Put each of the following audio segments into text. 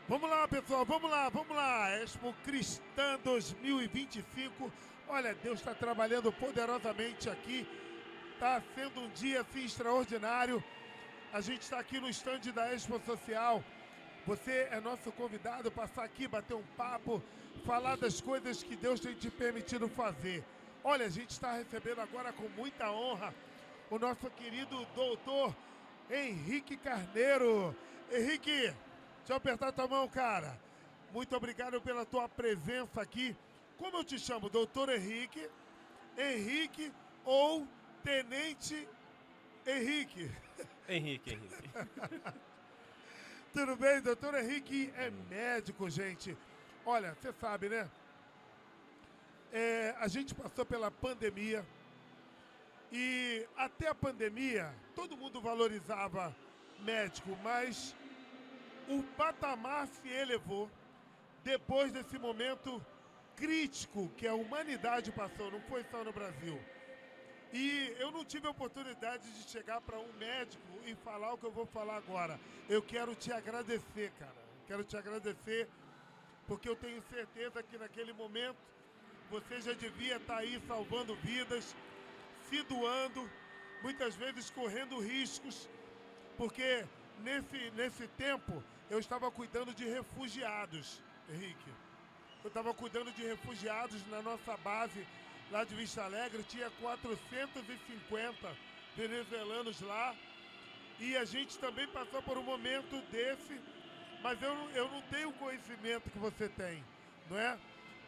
Vamos lá, pessoal, vamos lá. Expo Cristã 2025. Olha, Deus está trabalhando poderosamente aqui. Está sendo um dia assim extraordinário. A gente está aqui no estande da Expo Social. Você é nosso convidado, passar aqui, bater um papo, falar das coisas que Deus tem te permitido fazer. Olha, a gente está recebendo agora com muita honra o nosso querido doutor Henrique Carneiro. Henrique, deixa eu apertar tua mão, cara. Muito obrigado pela tua presença aqui. Como eu te chamo? Doutor Henrique, Henrique ou Tenente Henrique? Henrique. Tudo bem, doutor Henrique é médico, gente. Olha, você sabe, né? A gente passou pela pandemia e até a pandemia todo mundo valorizava médico, mas o patamar se elevou depois desse momento crítico que a humanidade passou, não foi só no Brasil. E eu não tive a oportunidade de chegar para um médico e falar o que eu vou falar agora. Eu quero te agradecer, cara. Quero te agradecer porque eu tenho certeza que naquele momento você já devia estar aí salvando vidas, se doando, muitas vezes correndo riscos, porque nesse tempo eu estava cuidando de refugiados, Henrique. Eu estava cuidando de refugiados na nossa base lá de Vista Alegre, tinha 450 venezuelanos lá, e a gente também passou por um momento desse, mas eu não tenho o conhecimento que você tem, não é?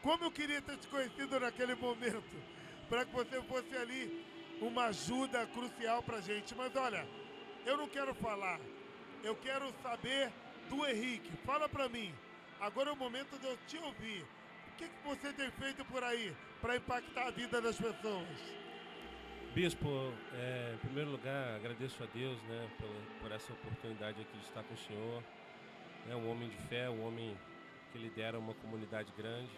Como eu queria ter te conhecido naquele momento, para que você fosse ali uma ajuda crucial para a gente. Mas olha, eu não quero falar, eu quero saber do Henrique. Fala para mim, agora é o momento de eu te ouvir. O que você tem feito por aí para impactar a vida das pessoas? Bispo, em primeiro lugar, agradeço a Deus, né, por essa oportunidade aqui de estar com o senhor. É um homem de fé, um homem que lidera uma comunidade grande.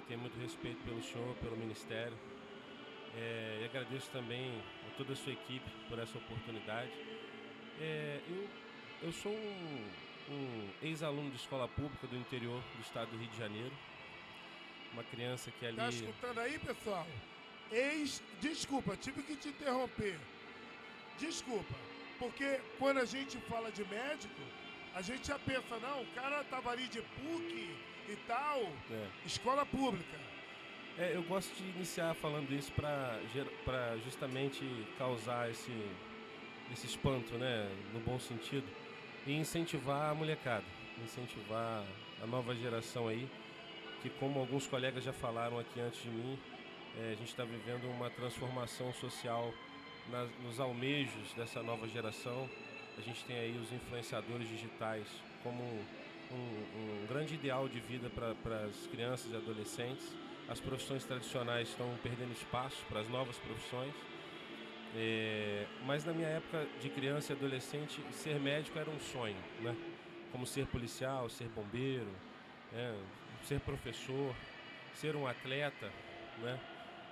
Tenho muito respeito pelo senhor, pelo ministério. E agradeço também a toda a sua equipe por essa oportunidade. Eu sou um ex-aluno de escola pública do interior do estado do Rio de Janeiro. Uma criança que ali... Tá escutando aí, pessoal? Desculpa, tive que te interromper. Desculpa, porque quando a gente fala de médico, a gente já pensa, não, o cara tava ali de PUC e tal, escola pública. Eu gosto de iniciar falando isso para justamente causar esse espanto, né, no bom sentido, e incentivar a molecada, incentivar a nova geração aí, que como alguns colegas já falaram aqui antes de mim, a gente está vivendo uma transformação social nos almejos dessa nova geração. A gente tem aí os influenciadores digitais como um grande ideal de vida para as crianças e adolescentes. As profissões tradicionais estão perdendo espaço para as novas profissões. Mas na minha época de criança e adolescente, ser médico era um sonho, né? Como ser policial, ser bombeiro, ser professor, ser um atleta, né?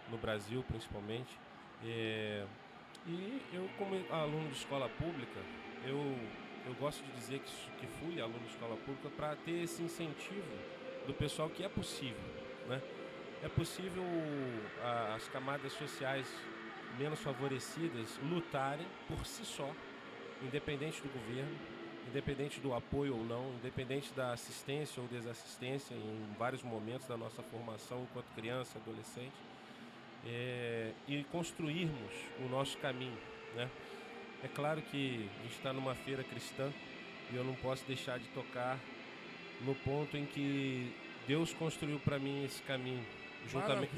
No Brasil principalmente. E eu, como aluno de escola pública, eu gosto de dizer que fui aluno de escola pública para ter esse incentivo do pessoal que é possível, né? É possível as camadas sociais menos favorecidas lutarem por si só, independente do governo, independente do apoio ou não, independente da assistência ou desassistência em vários momentos da nossa formação enquanto criança, adolescente, e construirmos o nosso caminho, né? É claro que a gente está numa feira cristã e eu não posso deixar de tocar no ponto em que Deus construiu para mim esse caminho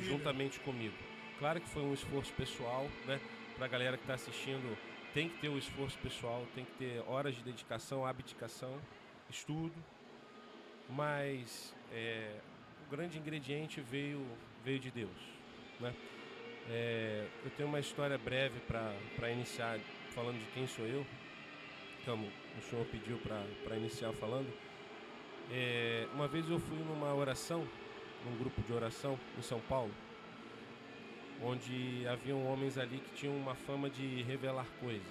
juntamente comigo. Claro que foi um esforço pessoal, né? Para a galera que está assistindo, tem que ter o esforço pessoal, tem que ter horas de dedicação, abdicação, estudo, mas o grande ingrediente veio de Deus, né? Eu tenho uma história breve para iniciar falando de quem sou eu, como o senhor pediu para iniciar falando. Uma vez eu fui numa oração, num grupo de oração em São Paulo, onde haviam homens ali que tinham uma fama de revelar coisas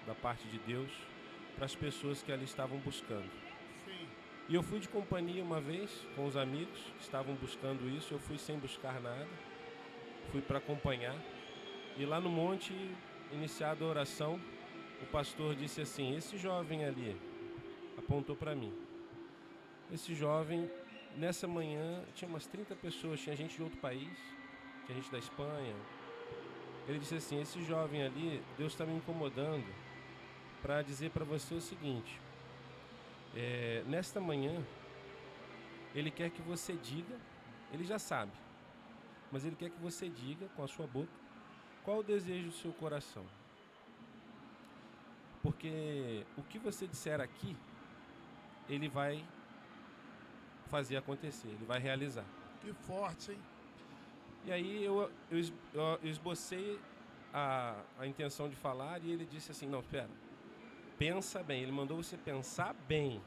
da parte de Deus para as pessoas que ali estavam buscando. Sim. E eu fui de companhia uma vez com os amigos que estavam buscando isso. Eu fui sem buscar nada, fui para acompanhar. E lá no monte, iniciada a oração, o pastor disse assim: esse jovem ali, apontou para mim, esse jovem, nessa manhã, tinha umas 30 pessoas, tinha gente de outro país, tinha gente da Espanha. Ele disse assim: esse jovem ali, Deus está me incomodando para dizer para você o seguinte, nesta manhã, Ele quer que você diga, Ele já sabe, mas Ele quer que você diga com a sua boca qual o desejo do seu coração. Porque o que você disser aqui, Ele vai fazer acontecer, Ele vai realizar. Que forte, hein? E aí eu esbocei a intenção de falar e ele disse assim: não, espera, pensa bem. Ele mandou você pensar bem,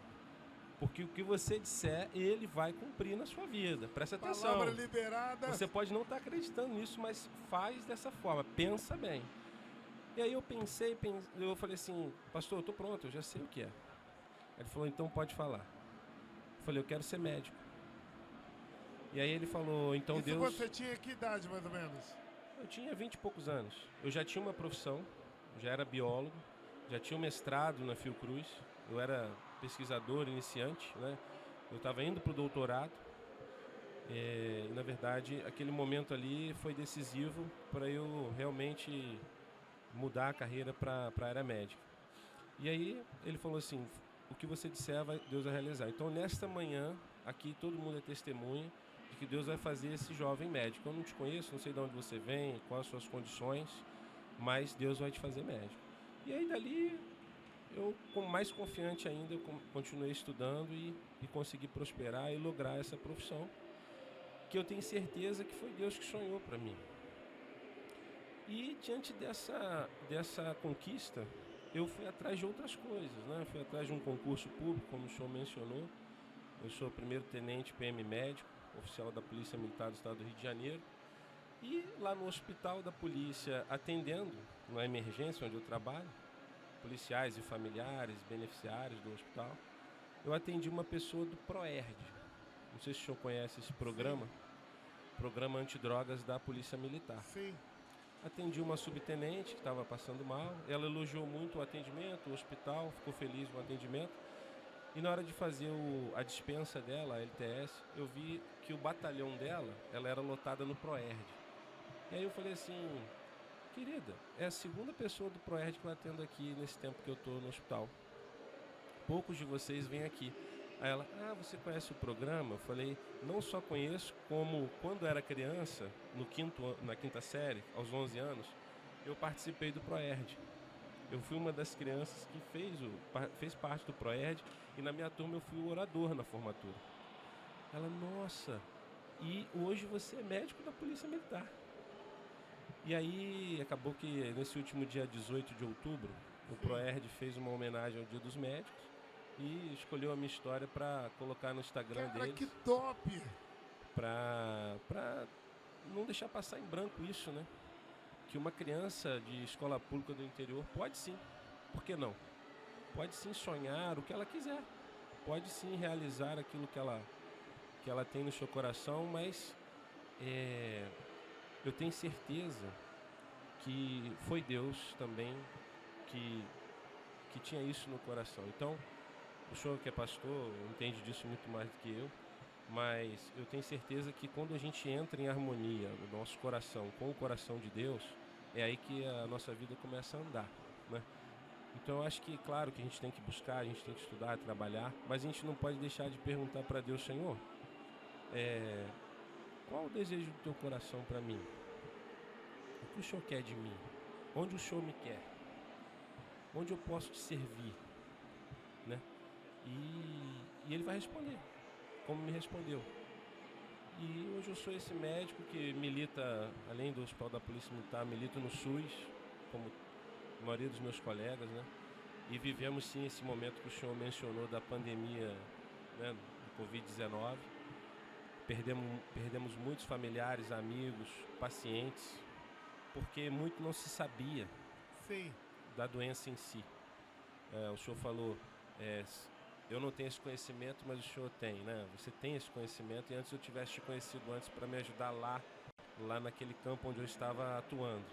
porque o que você disser, Ele vai cumprir na sua vida. Presta atenção. Palavra liberada. Você pode não estar acreditando nisso, mas faz dessa forma, pensa bem. E aí eu pensei, eu falei assim: pastor, eu estou pronto, eu já sei o que é. Ele falou: então pode falar. Eu falei: eu quero ser médico. E aí ele falou: então Isso Deus... você tinha que idade, mais ou menos? Eu tinha 20 e poucos anos. Eu já tinha uma profissão, já era biólogo, já tinha um mestrado na Fiocruz, eu era pesquisador iniciante, né? Eu estava indo para o doutorado. E, na verdade, aquele momento ali foi decisivo para eu realmente mudar a carreira para a área médica. E aí ele falou assim: o que você disser, Deus vai realizar. Então, nesta manhã, aqui todo mundo é testemunha de que Deus vai fazer esse jovem médico. Eu não te conheço, não sei de onde você vem, quais as suas condições, mas Deus vai te fazer médico. E aí dali, eu, mais confiante ainda, eu continuei estudando e consegui prosperar e lograr essa profissão, que eu tenho certeza que foi Deus que sonhou para mim. E diante dessa conquista, eu fui atrás de outras coisas, né? Fui atrás de um concurso público, como o senhor mencionou. Eu sou primeiro-tenente PM médico, oficial da Polícia Militar do Estado do Rio de Janeiro. E lá no hospital da polícia, atendendo na emergência onde eu trabalho, policiais e familiares, beneficiários do hospital, eu atendi uma pessoa do PROERD. Não sei se o senhor conhece esse programa. Sim. Programa antidrogas da Polícia Militar. Sim. Atendi uma subtenente que estava passando mal. Ela elogiou muito o atendimento, o hospital, ficou feliz com o atendimento. E na hora de fazer a dispensa dela, a LTS, eu vi que o batalhão dela, ela era lotada no PROERD. E aí eu falei assim: querida, é a segunda pessoa do PROERD que eu atendo aqui nesse tempo que eu estou no hospital. Poucos de vocês vêm aqui. Aí ela: você conhece o programa? Eu falei: não só conheço, como quando era criança, na quinta série, aos 11 anos, eu participei do PROERD. Eu fui uma das crianças que fez parte do PROERD e na minha turma eu fui o orador na formatura. Ela: nossa, e hoje você é médico da Polícia Militar. E aí acabou que nesse último dia 18 de outubro, o PROERD fez uma homenagem ao Dia dos Médicos e escolheu a minha história para colocar no Instagram deles. Que top! Para não deixar passar em branco isso, né? Que uma criança de escola pública do interior pode sim, por que não? Pode sim sonhar o que ela quiser, pode sim realizar aquilo que ela tem no seu coração, mas eu tenho certeza que foi Deus também que tinha isso no coração. Então, o senhor que é pastor entende disso muito mais do que eu, mas eu tenho certeza que quando a gente entra em harmonia no nosso coração com o coração de Deus, é aí que a nossa vida começa a andar, né? Então eu acho que, claro, que a gente tem que buscar, a gente tem que estudar, trabalhar, mas a gente não pode deixar de perguntar para Deus: Senhor, qual o desejo do teu coração para mim? O que o Senhor quer de mim? Onde o Senhor me quer? Onde eu posso te servir? Né? E Ele vai responder, como me respondeu. E hoje eu sou esse médico que milita, além do Hospital da Polícia Militar, milito no SUS, como a maioria dos meus colegas, né? E vivemos sim esse momento que o senhor mencionou da pandemia, né, do Covid-19. Perdemos muitos familiares, amigos, pacientes, porque muito não se sabia Sim. da doença em si. O senhor falou eu não tenho esse conhecimento, mas o senhor tem, né? Você tem esse conhecimento e antes eu tivesse te conhecido antes para me ajudar lá naquele campo onde eu estava atuando.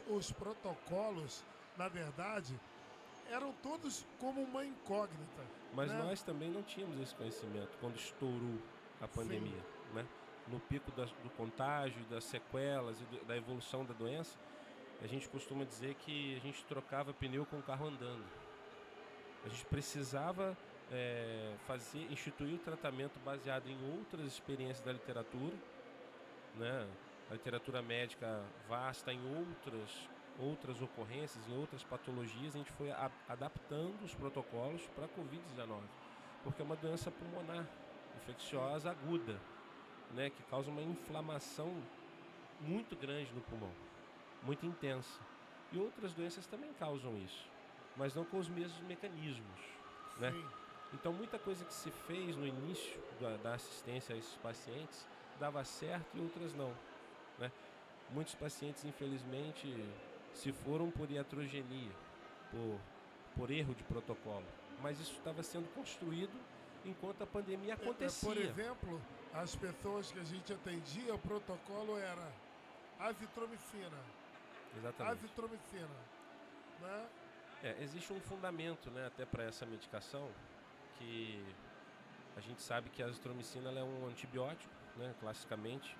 Os protocolos, na verdade, eram todos como uma incógnita. Mas né? nós também não tínhamos esse conhecimento quando estourou a pandemia, né? No pico do contágio, das sequelas e da evolução da doença, a gente costuma dizer que a gente trocava pneu com o carro andando. A gente precisava instituir o tratamento baseado em outras experiências da literatura, né? A literatura médica vasta em outras ocorrências, em outras patologias, a gente foi adaptando os protocolos para a Covid-19, porque é uma doença pulmonar, infecciosa aguda, né? Que causa uma inflamação muito grande no pulmão, muito intensa. E outras doenças também causam isso, mas não com os mesmos mecanismos, né? Então muita coisa que se fez no início da assistência a esses pacientes dava certo e outras não, né? Muitos pacientes, infelizmente, se foram por iatrogenia, por erro de protocolo, mas isso estava sendo construído enquanto a pandemia acontecia. Por exemplo, as pessoas que a gente atendia, o protocolo era azitromicina. Exatamente. Azitromicina, né? Existe um fundamento, né, até para essa medicação, que a gente sabe que a azitromicina ela é um antibiótico, né, classicamente,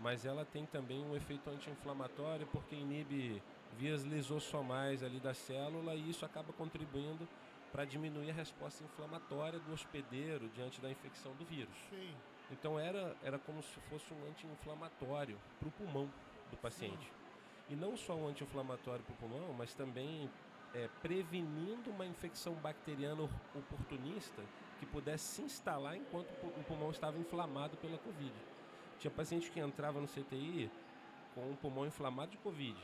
mas ela tem também um efeito anti-inflamatório porque inibe vias lisossomais ali da célula e isso acaba contribuindo para diminuir a resposta inflamatória do hospedeiro diante da infecção do vírus. Sim. Então era como se fosse um anti-inflamatório para o pulmão do paciente. Sim. E não só um anti-inflamatório para o pulmão, mas também prevenindo uma infecção bacteriana oportunista que pudesse se instalar enquanto o pulmão estava inflamado pela Covid. Tinha paciente que entrava no CTI com o pulmão inflamado de Covid,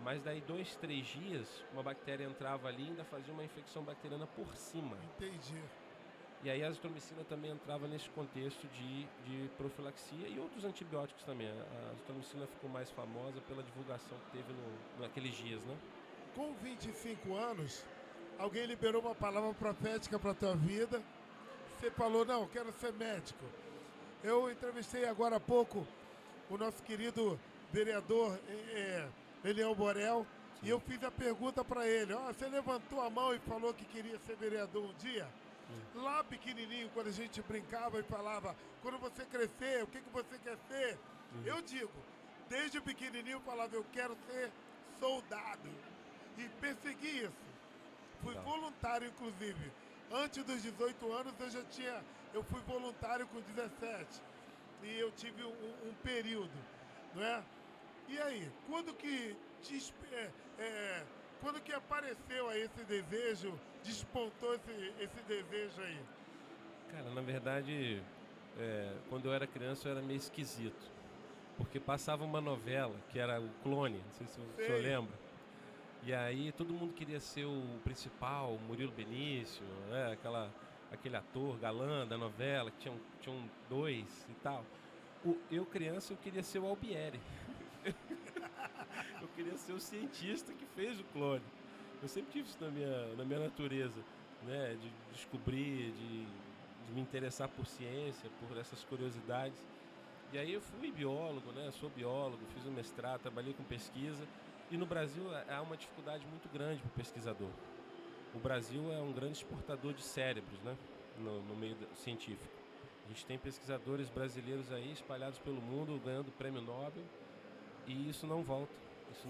mas daí 2, 3 dias uma bactéria entrava ali e ainda fazia uma infecção bacteriana por cima. Entendi. E aí a azitromicina também entrava nesse contexto de profilaxia e outros antibióticos também. A azitromicina ficou mais famosa pela divulgação que teve naqueles dias, né? Com 25 anos, alguém liberou uma palavra profética para a tua vida. Você falou, não, quero ser médico. Eu entrevistei agora há pouco o nosso querido vereador Eliel Borel. Sim. E eu fiz a pergunta para ele. Você levantou a mão e falou que queria ser vereador um dia? Sim. Lá pequenininho, quando a gente brincava e falava, quando você crescer, o que você quer ser? Sim. Eu digo, desde pequenininho eu falava, eu quero ser soldado. E persegui isso. Fui voluntário, inclusive. Antes dos 18 anos eu fui voluntário com 17. E eu tive um período, não é? E aí, quando que apareceu aí esse desejo, despontou esse desejo aí? Cara, na verdade, quando eu era criança eu era meio esquisito. Porque passava uma novela que era o Clone, não sei se o senhor lembra. E aí todo mundo queria ser o principal, o Murilo Benício, né? Aquele ator galã da novela, que tinham 2 e tal. Eu criança, eu queria ser o Albieri. Eu queria ser o cientista que fez o Clone. Eu sempre tive isso na minha natureza, né? De descobrir, de me interessar por ciência, por essas curiosidades. E aí eu fui biólogo, né? Sou biólogo, fiz um mestrado, trabalhei com pesquisa. E no Brasil há uma dificuldade muito grande para o pesquisador. O Brasil é um grande exportador de cérebros, né? No meio científico. A gente tem pesquisadores brasileiros aí espalhados pelo mundo ganhando prêmio Nobel e isso não volta. Isso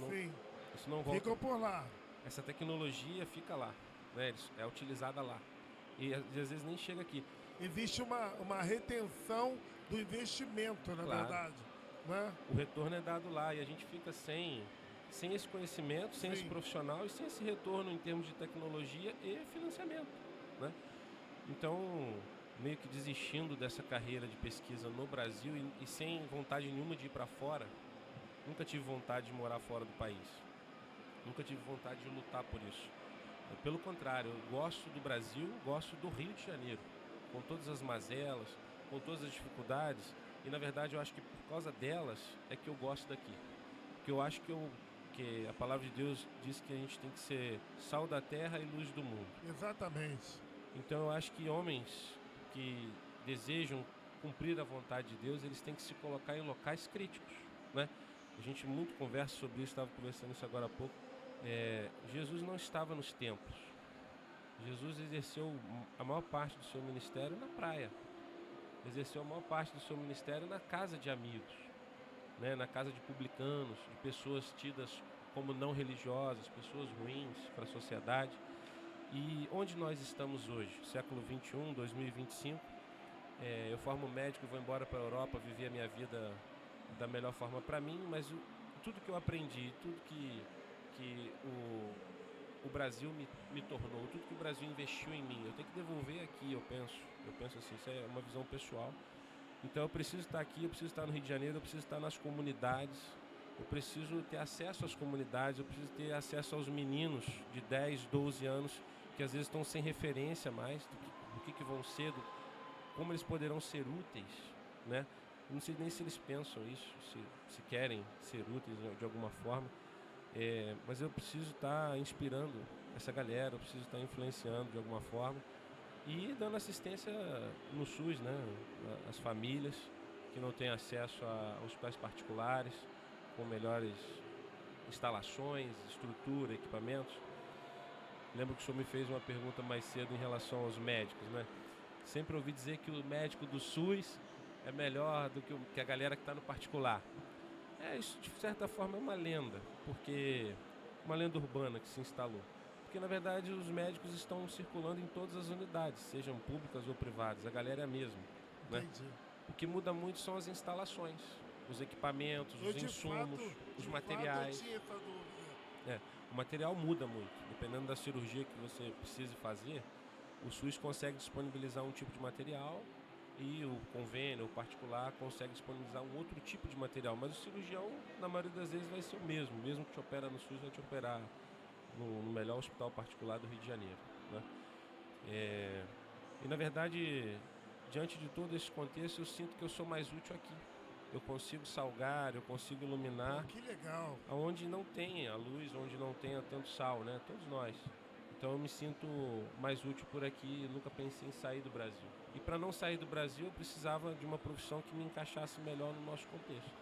não volta. Ficam por lá. Essa tecnologia fica lá, né? É utilizada lá. E às vezes nem chega aqui. Existe uma retenção do investimento, na verdade. Né? O retorno é dado lá e a gente fica sem esse conhecimento, sem esse profissional e sem esse retorno em termos de tecnologia e financiamento, né? Então, meio que desistindo dessa carreira de pesquisa no Brasil e sem vontade nenhuma de ir para fora, nunca tive vontade de morar fora do país, nunca tive vontade de lutar por isso. Pelo contrário, eu gosto do Brasil, gosto do Rio de Janeiro, com todas as mazelas, com todas as dificuldades e, na verdade, eu acho que por causa delas é que eu gosto daqui, porque eu acho que que a palavra de Deus diz que a gente tem que ser sal da terra e luz do mundo. Exatamente. Então eu acho que homens que desejam cumprir a vontade de Deus, eles têm que se colocar em locais críticos, né? A gente muito conversa sobre isso, estava conversando isso agora há pouco. Jesus não estava nos templos. Jesus exerceu a maior parte do seu ministério na praia. Exerceu a maior parte do seu ministério na casa de amigos, né? Na casa de publicanos, de pessoas tidas como não religiosas, pessoas ruins para a sociedade. E onde nós estamos hoje, século 21, 2025, eu formo médico, vou embora para a Europa, viver a minha vida da melhor forma para mim, mas tudo que eu aprendi, tudo que o Brasil me tornou, tudo que o Brasil investiu em mim, eu tenho que devolver aqui, eu penso assim, isso é uma visão pessoal. Então eu preciso estar aqui, eu preciso estar no Rio de Janeiro, eu preciso estar nas comunidades, eu preciso ter acesso às comunidades, eu preciso ter acesso aos meninos de 10, 12 anos, que às vezes estão sem referência mais do que vão ser, como eles poderão ser úteis, né? Eu não sei nem se eles pensam isso, se querem ser úteis de alguma forma, mas eu preciso estar inspirando essa galera, eu preciso estar influenciando de alguma forma e dando assistência no SUS, né? As famílias que não têm acesso a hospitais particulares, com melhores instalações, estrutura, equipamentos. Lembro que o senhor me fez uma pergunta mais cedo em relação aos médicos, né? Sempre ouvi dizer que o médico do SUS é melhor do que a galera que está no particular. Isso de certa forma é uma lenda, porque uma lenda urbana que se instalou. Porque na verdade os médicos estão circulando em todas as unidades, sejam públicas ou privadas, a galera é a mesma, né? Entendi. O que muda muito são as instalações, os equipamentos, os insumos, os materiais. Eu tinha essa dúvida. O material muda muito, dependendo da cirurgia que você precise fazer. O SUS consegue disponibilizar um tipo de material e o convênio, o particular, consegue disponibilizar um outro tipo de material. Mas o cirurgião, na maioria das vezes, vai ser o mesmo que te opera no SUS, vai te operar no melhor hospital particular do Rio de Janeiro, né? E na verdade, diante de todo esse contexto, eu sinto que eu sou mais útil aqui. Eu consigo salgar, eu consigo iluminar. Que legal. Onde não tenha a luz, onde não tenha tanto sal, né? Todos nós. Então eu me sinto mais útil por aqui, nunca pensei em sair do Brasil. E para não sair do Brasil, eu precisava de uma profissão que me encaixasse melhor no nosso contexto.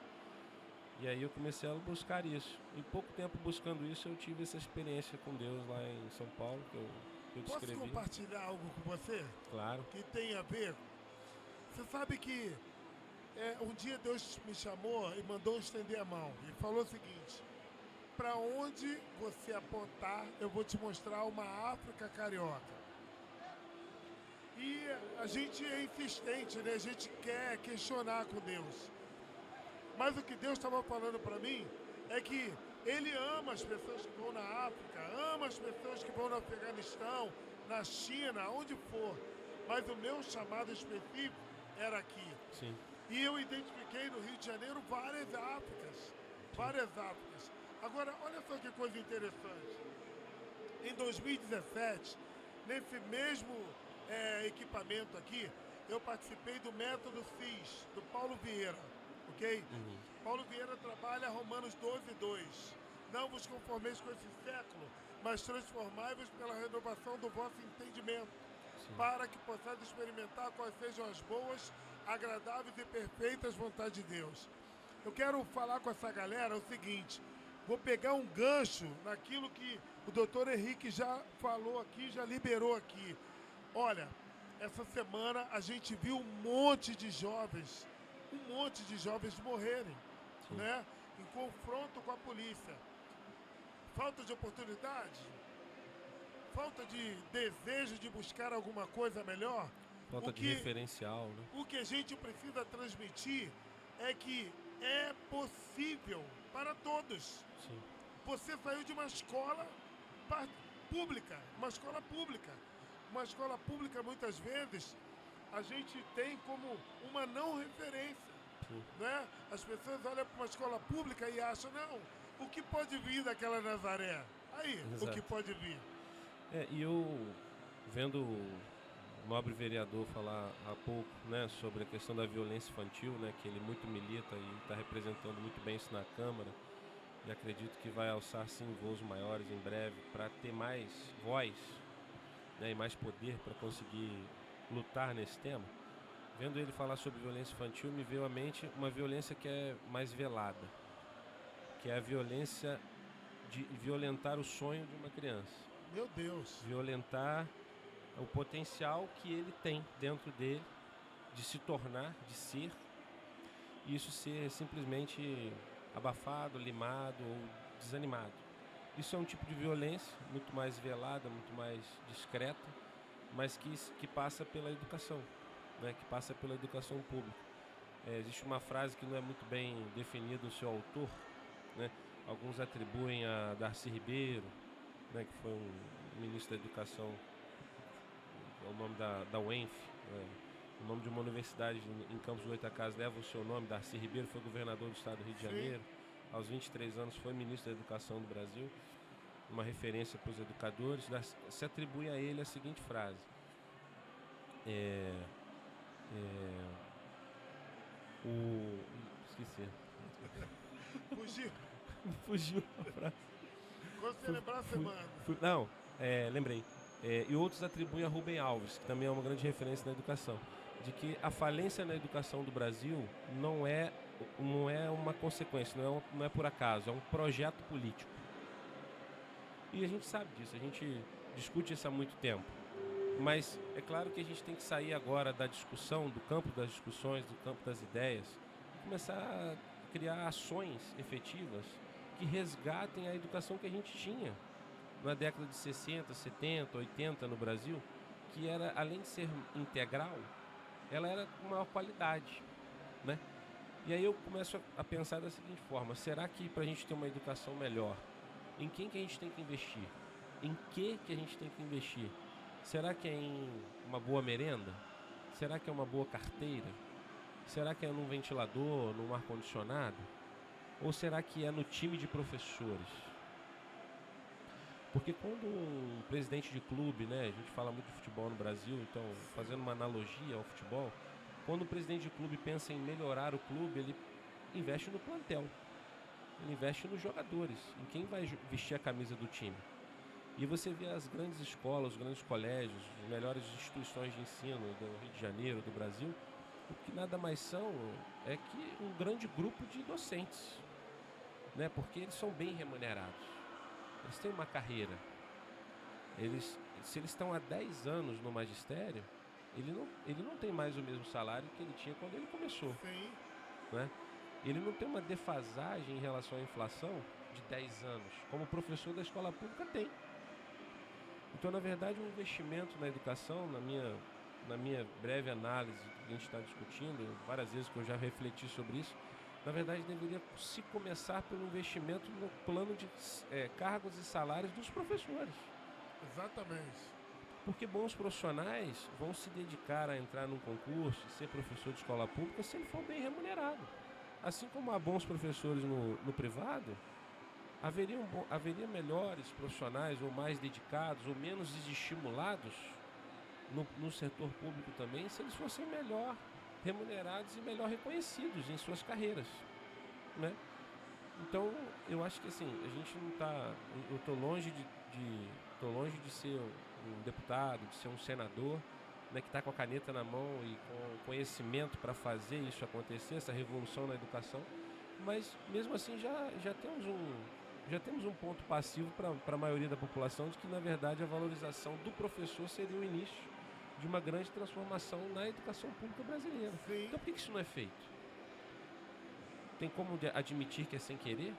E aí eu comecei a buscar isso. Em pouco tempo buscando isso, eu tive essa experiência com Deus lá em São Paulo, que eu descrevi. Posso compartilhar algo com você? Claro. Que tem a ver? Você sabe que um dia Deus me chamou e mandou estender a mão. E falou o seguinte: para onde você apontar, eu vou te mostrar uma África carioca. E a gente é insistente, né? A gente quer questionar com Deus. Mas o que Deus estava falando para mim é que Ele ama as pessoas que vão na África, ama as pessoas que vão no Afeganistão, na China, onde for. Mas o meu chamado específico era aqui. Sim. E eu identifiquei no Rio de Janeiro várias Áfricas. Várias Áfricas. Agora, olha só que coisa interessante. Em 2017, nesse mesmo equipamento aqui, eu participei do método CIS, do Paulo Vieira, ok? Uhum. Paulo Vieira trabalha Romanos 12:2. Não vos conformeis com esse século, mas transformai-vos pela renovação do vosso entendimento, para que possais experimentar quais sejam as boas, agradáveis e perfeitas vontades de Deus. Eu quero falar com essa galera o seguinte: vou pegar um gancho naquilo que o doutor Henrique já falou aqui, já liberou aqui. Olha, essa semana a gente viu um monte de jovens morrerem, né? Em confronto com a polícia. Falta de oportunidade? Falta de desejo de buscar alguma coisa melhor? Falta de referencial, né? O que a gente precisa transmitir é que é possível para todos. Sim. Você saiu de uma escola pública, Uma escola pública, muitas vezes, a gente tem como uma não referência, né? As pessoas olham para uma escola pública e acham, não, o que pode vir daquela Nazaré? Aí, Exato. O que pode vir? E eu, vendo o nobre vereador falar há pouco, né, sobre a questão da violência infantil, né, que ele muito milita e está representando muito bem isso na Câmara, e acredito que vai alçar sim voos maiores em breve para ter mais voz. né, e mais poder para conseguir lutar nesse tema, vendo ele falar sobre violência infantil, me veio à mente uma violência que é mais velada, que é a violência de violentar o sonho de uma criança. Meu Deus. Violentar o potencial que ele tem dentro dele de se tornar, de ser, e isso ser simplesmente abafado, limado ou desanimado. Isso é um tipo de violência muito mais velada, muito mais discreta, mas que passa pela educação, né? Que passa pela educação pública. Existe uma frase que não é muito bem definida o seu autor, né? Alguns atribuem a Darcy Ribeiro, né? Que foi um ministro da educação, é o nome da UENF, o nome de uma universidade em Campos do Goytacazes leva o seu nome. Darcy Ribeiro foi governador do estado do Rio de Janeiro, aos 23 anos foi ministro da Educação do Brasil, uma referência para os educadores. Se atribui a ele a seguinte frase: esqueci. Fugiu a frase. Quando você lembrar, você manda. Não, lembrei. E outros atribuem a Rubem Alves, que também é uma grande referência na educação, de que a falência na educação do Brasil não é uma consequência, não é por acaso, é um projeto político. E a gente sabe disso, a gente discute isso há muito tempo. Mas é claro que a gente tem que sair agora da discussão, do campo das discussões, do campo das ideias, e começar a criar ações efetivas que resgatem a educação que a gente tinha na década de 60, 70, 80 no Brasil, que era, além de ser integral, ela era com maior qualidade, né? E aí eu começo a pensar da seguinte forma: será que para a gente ter uma educação melhor, em quem que a gente tem que investir? Em que a gente tem que investir? Será que é em uma boa merenda? Será que é uma boa carteira? Será que é num ventilador, num ar-condicionado? Ou será que é no time de professores? Porque quando um presidente de clube, né, a gente fala muito de futebol no Brasil, então fazendo uma analogia ao futebol, quando o presidente de clube pensa em melhorar o clube, ele investe no plantel, ele investe nos jogadores, em quem vai vestir a camisa do time. E você vê as grandes escolas, os grandes colégios, as melhores instituições de ensino do Rio de Janeiro, do Brasil, o que nada mais são é que um grande grupo de docentes, né, porque eles são bem remunerados. Eles têm uma carreira. Se eles estão há 10 anos no magistério, ele não tem mais o mesmo salário que ele tinha quando ele começou. Sim. Né? Ele não tem uma defasagem em relação à inflação de 10 anos, como o professor da escola pública tem. Então, na verdade, um investimento na educação, na minha breve análise que a gente está discutindo, várias vezes que eu já refleti sobre isso, na verdade deveria se começar pelo investimento no plano de cargos e salários dos professores. Exatamente. Porque bons profissionais vão se dedicar a entrar num concurso, ser professor de escola pública, se ele for bem remunerado. Assim como há bons professores no privado, haveria melhores profissionais, ou mais dedicados, ou menos desestimulados no setor público também, se eles fossem melhor remunerados e melhor reconhecidos em suas carreiras, né? Então, eu acho que assim, a gente não está... Eu estou longe de ser um deputado, de ser um senador, né, que está com a caneta na mão e com conhecimento para fazer isso acontecer, essa revolução na educação, mas mesmo assim já temos um ponto passivo para a maioria da população de que, na verdade, a valorização do professor seria o início de uma grande transformação na educação pública brasileira. Sim. Então por que isso não é feito? Tem como admitir que é sem querer?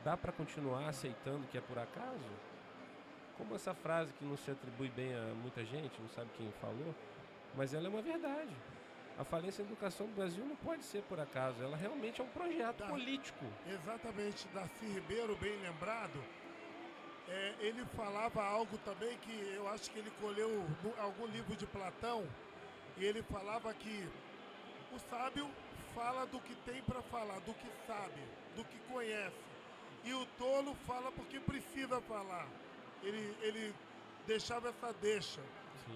Dá para continuar aceitando que é por acaso? Como essa frase que não se atribui bem a muita gente, não sabe quem falou, mas ela é uma verdade. A falência da educação do Brasil não pode ser por acaso, ela realmente é um projeto político. Exatamente, Darcy Ribeiro, bem lembrado. Ele falava algo também que eu acho que ele colheu algum livro de Platão, e ele falava que o sábio fala do que tem para falar, do que sabe, do que conhece, e o tolo fala porque precisa falar. Ele deixava essa deixa,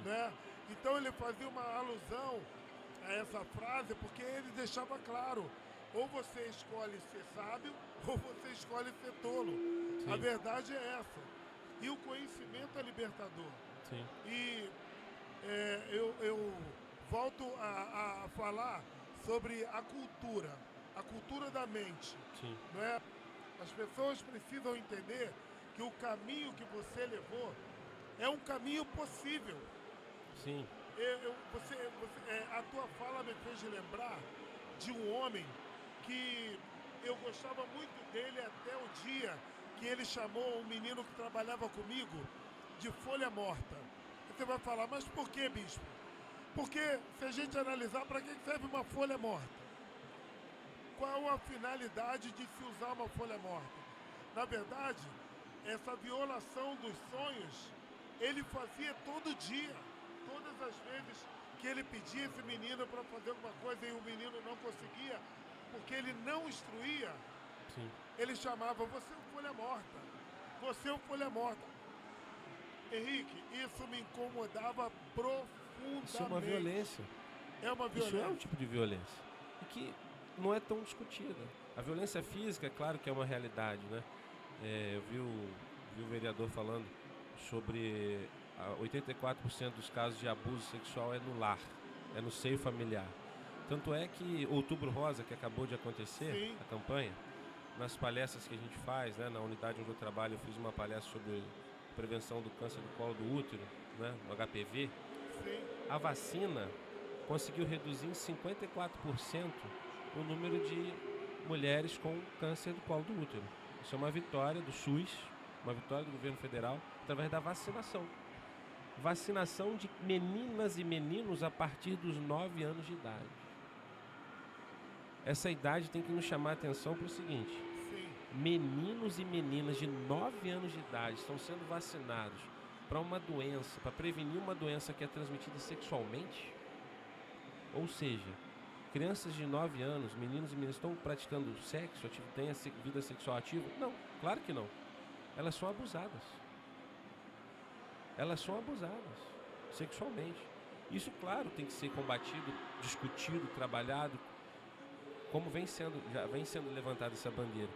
né? Então ele fazia uma alusão a essa frase porque ele deixava claro: ou você escolhe ser sábio, ou você escolhe ser tolo. Sim. A verdade é essa. E o conhecimento é libertador. Sim. E eu volto a falar sobre a cultura da mente. Sim. Não é? As pessoas precisam entender que o caminho que você levou é um caminho possível. Sim. A tua fala me fez lembrar de um homem que eu gostava muito dele até o dia que ele chamou um menino que trabalhava comigo de folha morta. Você vai falar, mas por que, bispo? Porque se a gente analisar, para que serve uma folha morta? Qual a finalidade de se usar uma folha morta? Na verdade, essa violação dos sonhos, ele fazia todo dia. Todas as vezes que ele pedia esse menino para fazer alguma coisa e o menino não conseguia, porque ele não instruía, Sim. ele chamava, você é um folha morta, você é um folha morta. Henrique, isso me incomodava profundamente. Isso é uma violência. É uma violência. Isso é um tipo de violência. E que não é tão discutida. A violência física, é claro que é uma realidade, né? Eu vi o vereador falando sobre 84% dos casos de abuso sexual é no lar, é no seio familiar. Tanto é que Outubro Rosa, que acabou de acontecer, Sim. a campanha, nas palestras que a gente faz, né, na unidade onde eu trabalho, eu fiz uma palestra sobre prevenção do câncer do colo do útero, né, no HPV. Sim. A vacina conseguiu reduzir em 54% o número de mulheres com câncer do colo do útero. Isso é uma vitória do SUS, uma vitória do governo federal, através da vacinação. Vacinação de meninas e meninos a partir dos 9 anos de idade. Essa idade tem que nos chamar a atenção para o seguinte: Sim. meninos e meninas de 9 anos de idade estão sendo vacinados para uma doença, para prevenir uma doença que é transmitida sexualmente. Ou seja, crianças de 9 anos, meninos e meninas estão praticando sexo, têm a vida sexual ativa? Não, claro que não. Elas são abusadas. Elas são abusadas sexualmente. Isso, claro, tem que ser combatido, discutido, trabalhado, como já vem sendo levantada essa bandeira.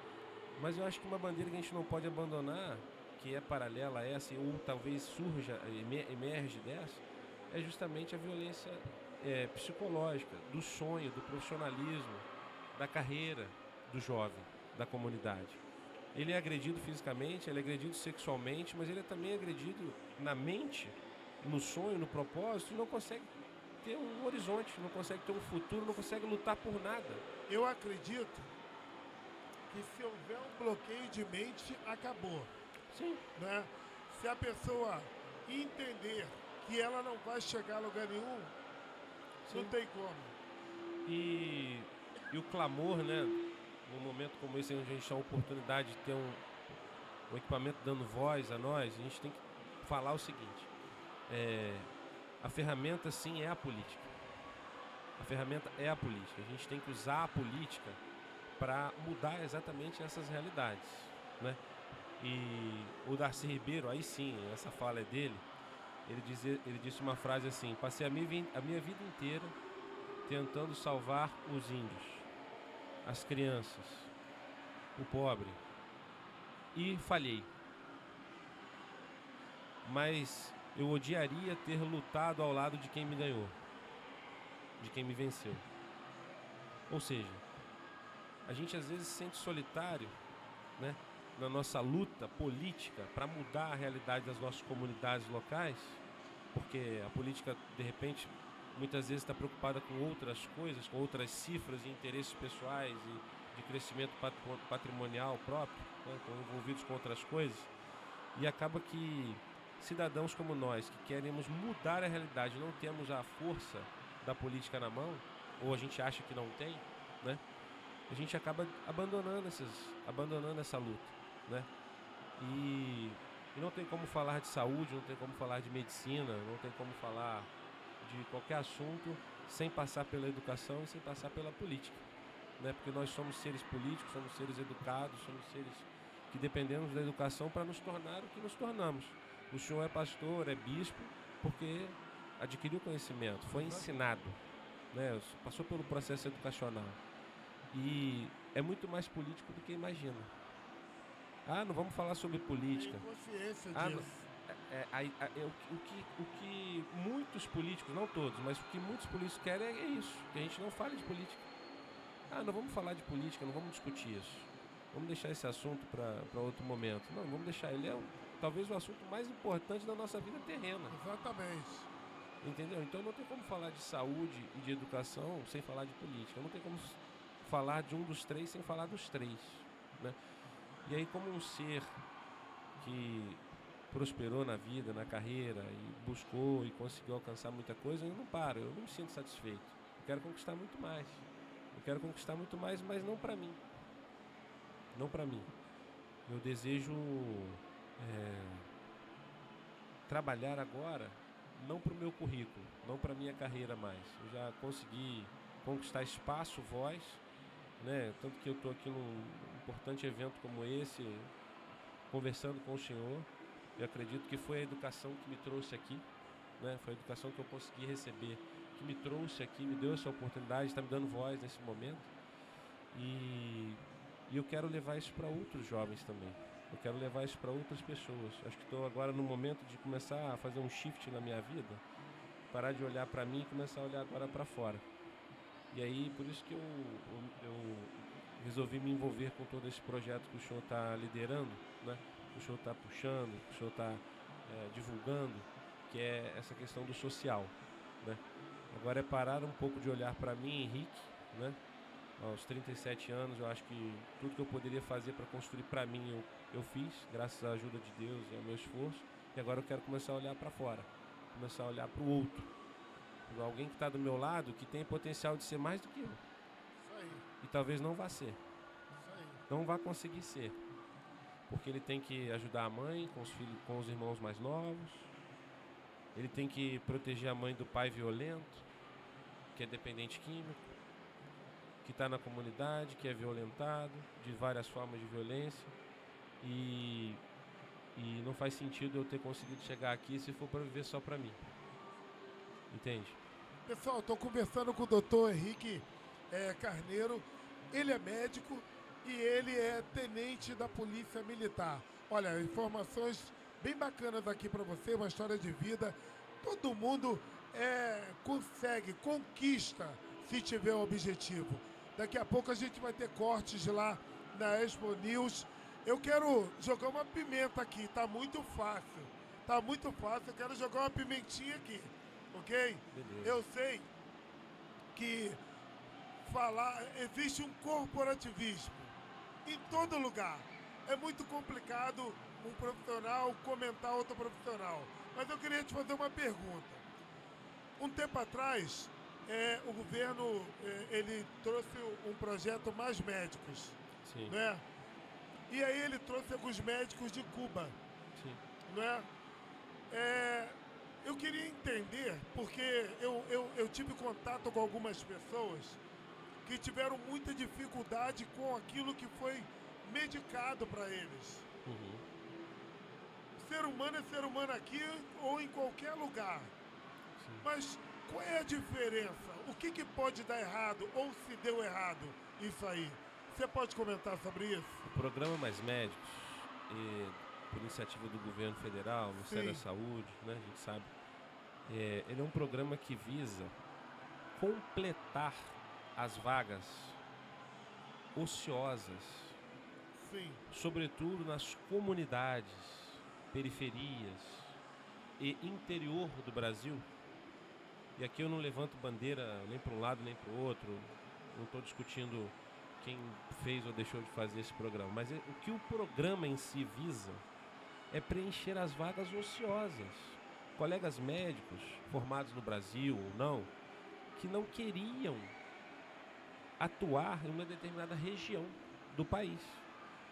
Mas eu acho que uma bandeira que a gente não pode abandonar, que é paralela a essa, ou talvez surja, emerge dessa, é justamente a violência psicológica, do sonho, do profissionalismo, da carreira do jovem, da comunidade. Ele é agredido fisicamente, ele é agredido sexualmente, mas ele é também agredido na mente, no sonho, no propósito, e não consegue ter um horizonte, não consegue ter um futuro, não consegue lutar por nada. Eu acredito que se houver um bloqueio de mente, acabou. Sim. Né? Se a pessoa entender que ela não vai chegar a lugar nenhum, Sim. não tem como. E o clamor, né? Num momento como esse, onde a gente tem a oportunidade de ter um equipamento dando voz a nós, a gente tem que falar o seguinte: a ferramenta, sim, é a política. A ferramenta é a política. A gente tem que usar a política para mudar exatamente essas realidades, né? E o Darcy Ribeiro, aí sim, essa fala é dele. Ele disse uma frase assim: passei a minha vida inteira tentando salvar os índios, as crianças, o pobre, e falhei. Mas eu odiaria ter lutado ao lado de quem me ganhou, de quem me venceu. Ou seja, a gente às vezes se sente solitário, né, na nossa luta política para mudar a realidade das nossas comunidades locais, porque a política, de repente, muitas vezes está preocupada com outras coisas, com outras cifras e interesses pessoais e de crescimento patrimonial próprio, né? Estão envolvidos com outras coisas, e acaba que cidadãos como nós, que queremos mudar a realidade, não temos a força da política na mão, ou a gente acha que não tem, né? A gente acaba abandonando essa luta, né? E não tem como falar de saúde, não tem como falar de medicina, não tem como falar de qualquer assunto sem passar pela educação e sem passar pela política, né? Porque nós somos seres políticos, somos seres educados, somos seres que dependemos da educação para nos tornar o que nos tornamos. O senhor é pastor, é bispo, porque adquiriu conhecimento, foi ensinado, né? Passou pelo processo educacional. E é muito mais político do que imagina. Não vamos falar sobre política. Tem consciência Não, disso. o que muitos políticos, não todos, mas o que muitos políticos querem é isso, que a gente não fale de política. Não vamos falar de política, não vamos discutir isso. Vamos deixar esse assunto para outro momento. Não, vamos deixar, ele é talvez o assunto mais importante da nossa vida terrena. Exatamente. Entendeu? Então não tem como falar de saúde e de educação sem falar de política. Não tem como falar de um dos três sem falar dos três, né? E aí, como um ser que prosperou na vida, na carreira, e buscou e conseguiu alcançar muita coisa, eu não paro, eu não me sinto satisfeito. Eu quero conquistar muito mais. Eu quero conquistar muito mais, mas não para mim. Não para mim. Eu desejo trabalhar agora, não para o meu currículo, não para a minha carreira mais. Eu já consegui conquistar espaço, voz, né? Tanto que eu estou aqui num importante evento como esse, conversando com o senhor. Eu acredito que foi a educação que me trouxe aqui, né? Foi a educação que eu consegui receber, que me trouxe aqui, me deu essa oportunidade, está me dando voz nesse momento. E eu quero levar isso para outros jovens também. Eu quero levar isso para outras pessoas. Acho que estou agora no momento de começar a fazer um shift na minha vida, parar de olhar para mim e começar a olhar agora para fora. E aí, por isso que eu resolvi me envolver com todo esse projeto que o senhor está liderando, né? Que o senhor está puxando, que o senhor está divulgando, que é essa questão do social, né? Agora é parar um pouco de olhar para mim, Henrique, né? Aos 37 anos, eu acho que tudo que eu poderia fazer para construir para mim, eu fiz, graças à ajuda de Deus e ao meu esforço. E agora eu quero começar a olhar para fora, começar a olhar para o outro, para alguém que está do meu lado, que tem potencial de ser mais do que eu. Isso aí. E talvez não vá ser. Isso aí. Não vai conseguir ser. Porque ele tem que ajudar a mãe com os filhos, com os irmãos mais novos. Ele tem que proteger a mãe do pai violento, que é dependente químico, que está na comunidade, que é violentado de várias formas de violência. E não faz sentido eu ter conseguido chegar aqui se for para viver só para mim. Entende? Pessoal, estou conversando com o doutor Henrique Carneiro. Ele é médico e ele é tenente da Polícia Militar. Olha, informações bem bacanas aqui para você, uma história de vida. Todo mundo consegue, conquista, se tiver um objetivo. Daqui a pouco a gente vai ter cortes lá na Expo News. Eu quero jogar uma pimenta aqui, tá muito fácil. Tá muito fácil, eu quero jogar uma pimentinha aqui, ok? Beleza. Eu sei que existe um corporativismo em todo lugar. É muito complicado um profissional comentar outro profissional. Mas eu queria te fazer uma pergunta. Um tempo atrás, o governo ele trouxe um projeto Mais Médicos. Sim. Né? E aí ele trouxe alguns médicos de Cuba. Sim. Né? Eu queria entender, porque eu tive contato com algumas pessoas que tiveram muita dificuldade com aquilo que foi medicado para eles. Uhum. Ser humano é ser humano aqui ou em qualquer lugar. Sim. Mas qual é a diferença? O que pode dar errado ou se deu errado isso aí? Você pode comentar sobre isso? O programa Mais Médicos, por iniciativa do governo federal, Ministério da Saúde, né, a gente sabe, ele é um programa que visa completar as vagas ociosas, Sim. sobretudo nas comunidades, periferias e interior do Brasil. E aqui eu não levanto bandeira nem para um lado nem para o outro, não estou discutindo quem fez ou deixou de fazer esse programa, mas o que o programa em si visa é preencher as vagas ociosas. Colegas médicos formados no Brasil ou não, que não queriam atuar em uma determinada região do país,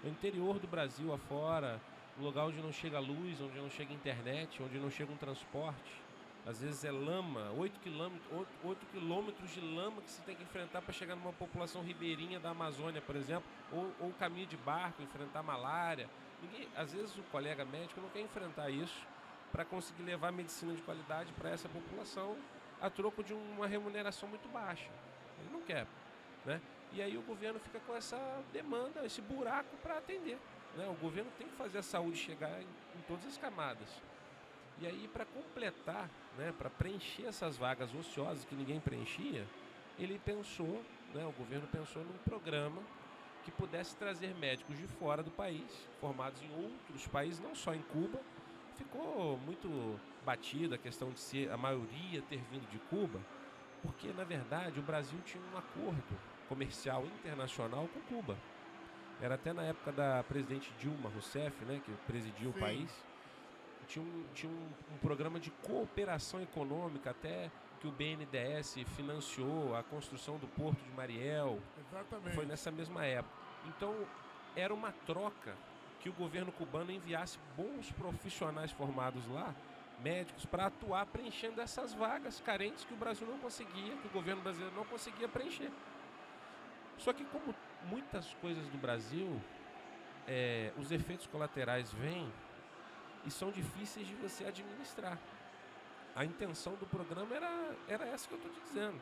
no interior do Brasil afora, um lugar onde não chega luz, onde não chega internet, onde não chega um transporte. Às vezes é lama, 8 quilômetros de lama que você tem que enfrentar para chegar numa população ribeirinha da Amazônia, por exemplo, ou caminho de barco, enfrentar malária. Às vezes o colega médico não quer enfrentar isso para conseguir levar medicina de qualidade para essa população a troco de uma remuneração muito baixa. Ele não quer, né? E aí o governo fica com essa demanda, esse buraco para atender, né? O governo tem que fazer a saúde chegar em todas as camadas. E aí, para completar, né, para preencher essas vagas ociosas que ninguém preenchia, ele pensou, né, o governo pensou num programa que pudesse trazer médicos de fora do país, formados em outros países, não só em Cuba. Ficou muito batida a questão de ser a maioria ter vindo de Cuba, porque, na verdade, o Brasil tinha um acordo comercial internacional com Cuba. Era até na época da presidente Dilma Rousseff, né, que presidiu o país. Tinha um programa de cooperação econômica, até que o BNDES financiou a construção do Porto de Mariel. Exatamente. Foi nessa mesma época. Então, era uma troca que o governo cubano enviasse bons profissionais formados lá, médicos, para atuar preenchendo essas vagas carentes que o Brasil não conseguia, que o governo brasileiro não conseguia preencher. Só que, como muitas coisas do Brasil, os efeitos colaterais vêm e são difíceis de você administrar. A intenção do programa era essa que eu estou te dizendo.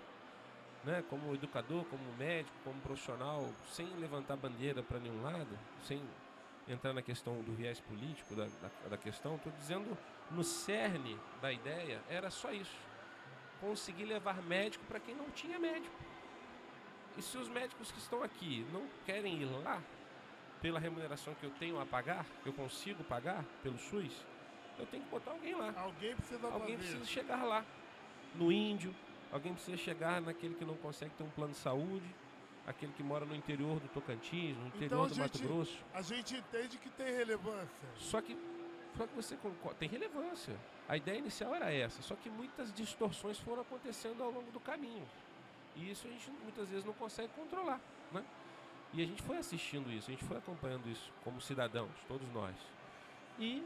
Né? Como educador, como médico, como profissional, sem levantar bandeira para nenhum lado, sem entrar na questão do viés político da questão, estou dizendo, no cerne da ideia, era só isso. Conseguir levar médico para quem não tinha médico. E se os médicos que estão aqui não querem ir lá, pela remuneração que eu tenho a pagar, que eu consigo pagar pelo SUS, eu tenho que botar alguém lá. Alguém precisa chegar lá. No índio, alguém precisa chegar naquele que não consegue ter um plano de saúde, aquele que mora no interior do Tocantins, no interior do Mato Grosso. A gente entende que tem relevância. Só que você concorda, tem relevância. A ideia inicial era essa, só que muitas distorções foram acontecendo ao longo do caminho. E isso a gente muitas vezes não consegue controlar, né? E a gente foi assistindo isso, a gente foi acompanhando isso como cidadãos, todos nós. E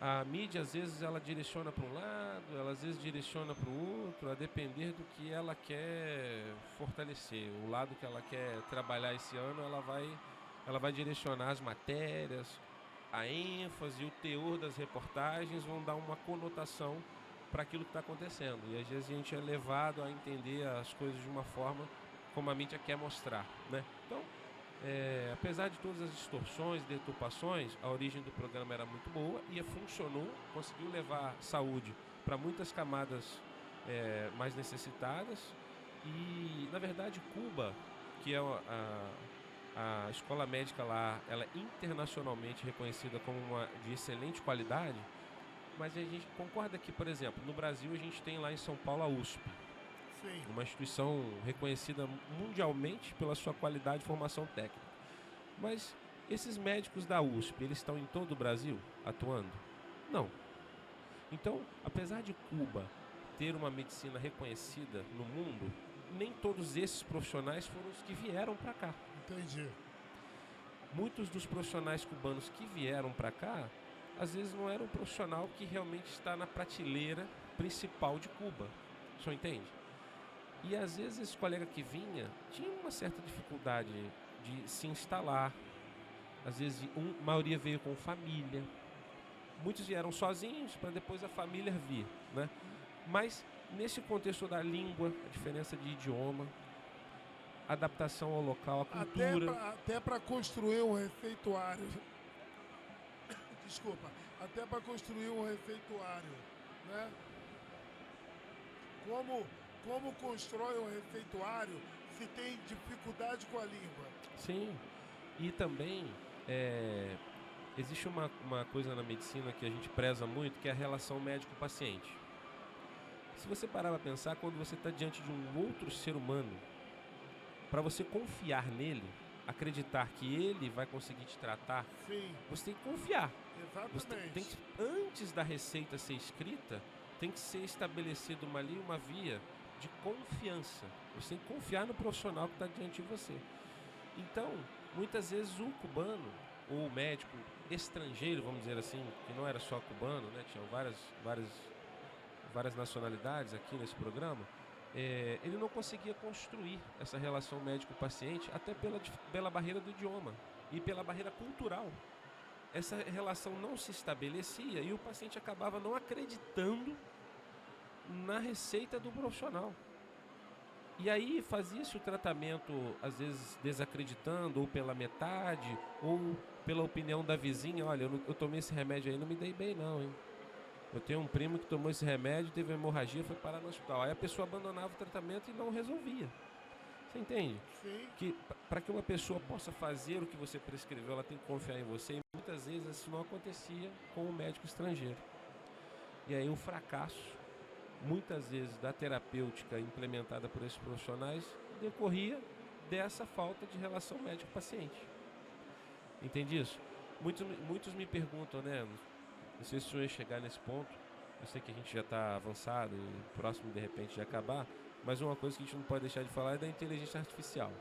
a mídia, às vezes, ela direciona para um lado, ela às vezes direciona para o outro, a depender do que ela quer fortalecer. O lado que ela quer trabalhar esse ano, ela vai direcionar as matérias, a ênfase e o teor das reportagens vão dar uma conotação para aquilo que está acontecendo. E às vezes a gente é levado a entender as coisas de uma forma como a mídia quer mostrar, né? Então, apesar de todas as distorções e deturpações, a origem do programa era muito boa e funcionou, conseguiu levar saúde para muitas camadas mais necessitadas. E, na verdade, Cuba, que é a escola médica lá, ela é internacionalmente reconhecida como uma de excelente qualidade, mas a gente concorda que, por exemplo, no Brasil a gente tem lá em São Paulo a USP. Sim. Uma instituição reconhecida mundialmente pela sua qualidade de formação técnica. Mas esses médicos da USP, eles estão em todo o Brasil atuando? Não. Então, apesar de Cuba ter uma medicina reconhecida no mundo, nem todos esses profissionais foram os que vieram para cá. Entendi. Muitos dos profissionais cubanos que vieram para cá, às vezes não era um profissional que realmente está na prateleira principal de Cuba. O senhor entende? E às vezes esse colega que vinha tinha uma certa dificuldade de se instalar. Às vezes a maioria veio com família. Muitos vieram sozinhos para depois a família vir, né? Mas nesse contexto da língua, a diferença de idioma, adaptação ao local, à cultura. Até para construir um receituário. Desculpa. Até para construir um receituário, né? Como constrói um receituário se tem dificuldade com a língua? Sim, e também existe uma coisa na medicina que a gente preza muito, que é a relação médico-paciente. Se você parar para pensar, quando você está diante de um outro ser humano, para você confiar nele, acreditar que ele vai conseguir te tratar, sim, você tem que confiar. Exatamente. Você tem que, antes da receita ser escrita, tem que ser estabelecido uma via de confiança. Você tem que confiar no profissional que está diante de você. Então, muitas vezes o cubano, ou o médico estrangeiro, vamos dizer assim, que não era só cubano, né? Tinham várias nacionalidades aqui nesse programa, ele não conseguia construir essa relação médico-paciente, até pela barreira do idioma e pela barreira cultural. Essa relação não se estabelecia e o paciente acabava não acreditando na receita do profissional. E aí fazia-se o tratamento, às vezes desacreditando, ou pela metade, ou pela opinião da vizinha: olha, eu tomei esse remédio aí, não me dei bem não, hein? Eu tenho um primo que tomou esse remédio, teve uma hemorragia, foi parar no hospital. Aí a pessoa abandonava o tratamento e não resolvia. Você entende? Sim. Que para que uma pessoa possa fazer o que você prescreveu, ela tem que confiar em você. E muitas vezes isso não acontecia com o médico estrangeiro. E aí o fracasso, muitas vezes, da terapêutica implementada por esses profissionais decorria dessa falta de relação médico-paciente. Entende isso? Muitos me perguntam, né? Não sei se o senhor ia chegar nesse ponto. Eu sei que a gente já está avançado e próximo, de repente, de acabar. Mas uma coisa que a gente não pode deixar de falar é da inteligência artificial.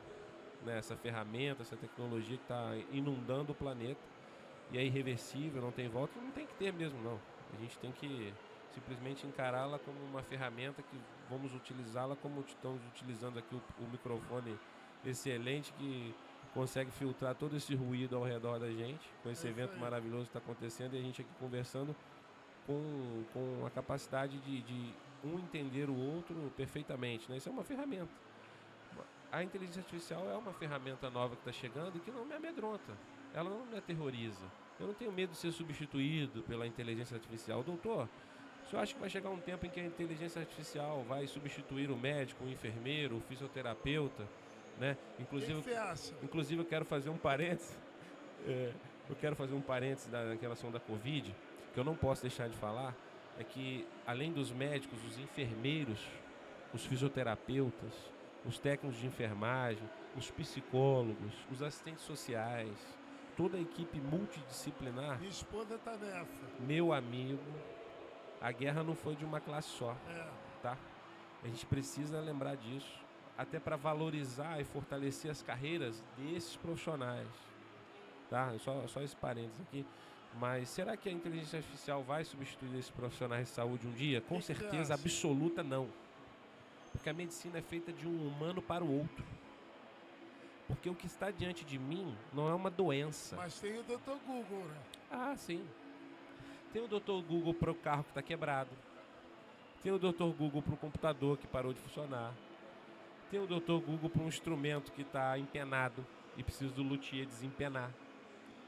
Né? Essa ferramenta, essa tecnologia que está inundando o planeta. E é irreversível, não tem volta. Não tem que ter mesmo, não. A gente tem que simplesmente encará-la como uma ferramenta que vamos utilizá-la como estamos utilizando aqui o microfone excelente que consegue filtrar todo esse ruído ao redor da gente, com esse evento maravilhoso que está acontecendo, e a gente aqui conversando com a capacidade de um entender o outro perfeitamente, né? Isso é uma ferramenta. A inteligência artificial é uma ferramenta nova que está chegando e que não me amedronta, ela não me aterroriza. Eu não tenho medo de ser substituído pela inteligência artificial. Doutor, o senhor acha que vai chegar um tempo em que a inteligência artificial vai substituir o médico, o enfermeiro, o fisioterapeuta? Né? Inclusive, o que você acha? Inclusive eu quero fazer um parênteses. Eu quero fazer um parênteses da relação da Covid, que eu não posso deixar de falar, é que além dos médicos, os enfermeiros, os fisioterapeutas, os técnicos de enfermagem, os psicólogos, os assistentes sociais, toda a equipe multidisciplinar. Minha esposa está nessa. Meu amigo, a guerra não foi de uma classe só, tá? A gente precisa lembrar disso, até para valorizar e fortalecer as carreiras desses profissionais, tá? Só esse parênteses aqui. Mas será que a inteligência artificial vai substituir esses profissionais de saúde um dia? Com certeza absoluta não. Porque a medicina é feita de um humano para o outro. Porque o que está diante de mim não é uma doença. Mas tem o Dr. Google, né? Ah, sim. Tem o Dr. Google para o carro que está quebrado. Tem o Dr. Google para o computador que parou de funcionar. Tem o Dr. Google para um instrumento que está empenado e precisa do luthier desempenar.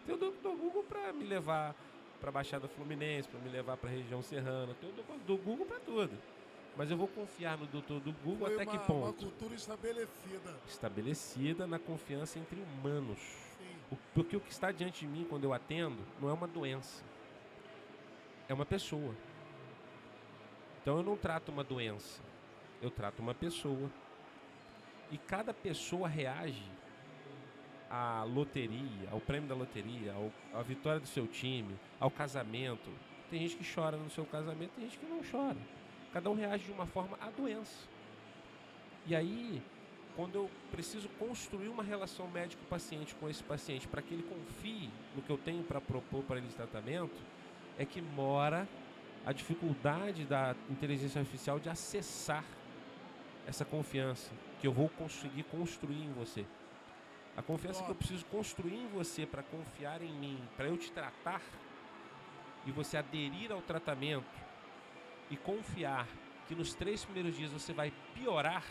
Tem o Dr. Google para me levar para a Baixada Fluminense, para me levar para a região serrana. Tem o Dr. Google para tudo. Mas eu vou confiar no Dr. do Google até que ponto? Uma cultura estabelecida. Estabelecida na confiança entre humanos. Sim. Porque o que está diante de mim quando eu atendo não é uma doença. É uma pessoa. Então eu não trato uma doença. Eu trato uma pessoa. E cada pessoa reage à loteria, ao prêmio da loteria, à vitória do seu time, ao casamento. Tem gente que chora no seu casamento, tem gente que não chora. Cada um reage de uma forma à doença. E aí, quando eu preciso construir uma relação médico-paciente com esse paciente para que ele confie no que eu tenho para propor para ele de tratamento, é que mora a dificuldade da inteligência artificial de acessar essa confiança que eu vou conseguir construir em você. A confiança que eu preciso construir em você para confiar em mim, para eu te tratar e você aderir ao tratamento e confiar que nos 3 primeiros dias você vai piorar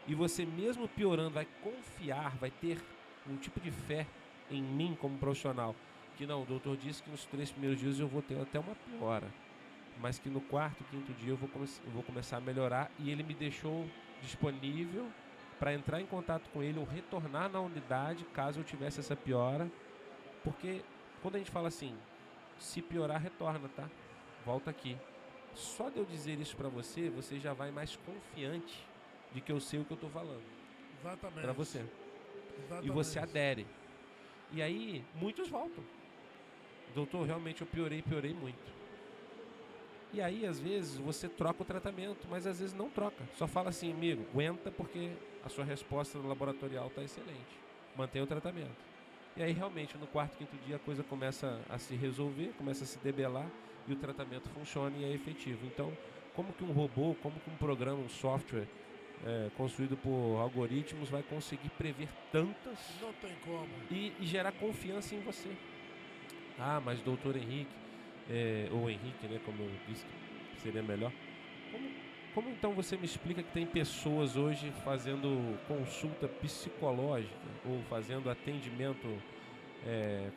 e você mesmo piorando vai confiar, vai ter um tipo de fé em mim como profissional, que não, o doutor disse que nos 3 primeiros dias eu vou ter até uma piora, mas que no 4º, 5º dia eu vou começar a melhorar, e ele me deixou disponível para entrar em contato com ele ou retornar na unidade caso eu tivesse essa piora, porque quando a gente fala assim, se piorar, retorna, tá? Volta aqui. Só de eu dizer isso para você, você já vai mais confiante de que eu sei o que eu estou falando. Exatamente. Para você. Exatamente. E você adere. E aí, muitos voltam. Doutor, realmente eu piorei muito. E aí, às vezes, você troca o tratamento, mas às vezes não troca. Só fala assim, amigo, aguenta porque a sua resposta no laboratorial está excelente. Mantenha o tratamento. E aí, realmente, no 4º, 5º dia, a coisa começa a se resolver, começa a se debelar e o tratamento funciona e é efetivo. Então, como que um robô, como que um programa, um software construído por algoritmos vai conseguir prever tantas... Não tem como. E gerar confiança em você. Ah, mas doutor Henrique, ou Henrique, né, como eu disse que seria melhor. Como então você me explica que tem pessoas hoje fazendo consulta psicológica ou fazendo atendimento